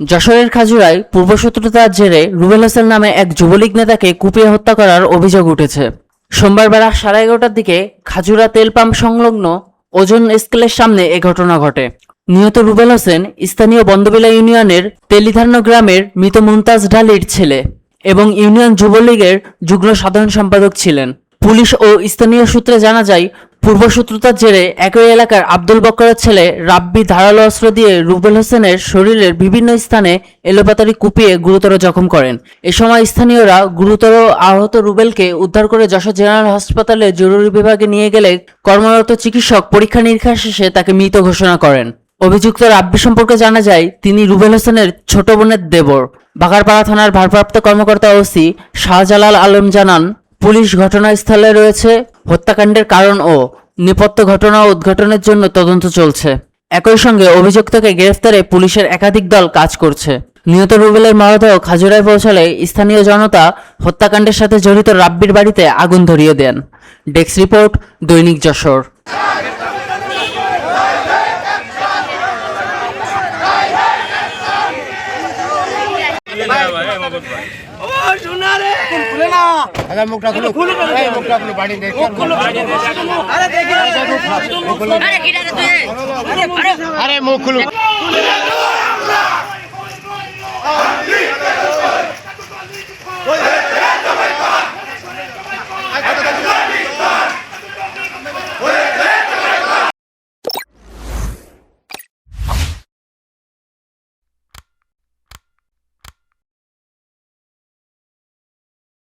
যশোরের খাজুরায় পূর্বশত্রুতার জেরে রুবেল হোসেন নামে এক যুবলীগ নেতাকে কুপিয়ে হত্যা করার অভিযোগ উঠেছে। সোমবার বেলা 11:30টার দিকে খাজুরা তেল পাম্প সংলগ্ন ওজন স্কেলের সামনে এ ঘটনা ঘটে। নিহত রুবেল হোসেন স্থানীয় বন্দবিলা ইউনিয়নের তেলিধান্য গ্রামের মৃত মুমতাজ ঢালির ছেলে এবং ইউনিয়ন যুবলীগের যুগ্ম সাধারণ সম্পাদক ছিলেন। পুলিশ ও স্থানীয় সূত্রে জানা যায়, পূর্বশত্রুতার জেরে একই এলাকার আব্দুল বক্করের ছেলে রাব্বি ধারালো অস্ত্র দিয়ে রুবেল হোসেনের শরীরের বিভিন্ন স্থানে এলোপাতাড়ি কুপিয়ে গুরুতর জখম করেন। এ সময় স্থানীয়রা গুরুতর আহত রুবেলকে উদ্ধার করে যশোর জেনারেল হাসপাতালে জরুরি বিভাগে নিয়ে গেলে কর্মরত চিকিৎসক পরীক্ষা নিরীক্ষা শেষে তাকে মৃত ঘোষণা করেন। অভিযুক্ত রাব্বি সম্পর্কে জানা যায়, তিনি রুবেল হোসেনের ছোট বোনের দেবর। বাগারপাড়া থানার ভারপ্রাপ্ত কর্মকর্তা ওসি শাহজালাল আলম জানান, পুলিশ ঘটনাস্থলে রয়েছে। হত্যাকাণ্ডের কারণ ও নেপথ্য ঘটনা উদ্ঘাটনের জন্য তদন্ত চলছে। একই সঙ্গে অভিযুক্তকে গ্রেফতারে পুলিশের একাধিক দল কাজ করছে। নিহত রুবেলের মরদেহ খাজুরায় পৌঁছালে স্থানীয় জনতা হত্যাকাণ্ডের সাথে জড়িত রাব্বির বাড়িতে আগুন ধরিয়ে দেন। ডেস্ক রিপোর্ট, দৈনিক যশোর। আরে মুখ খুলো।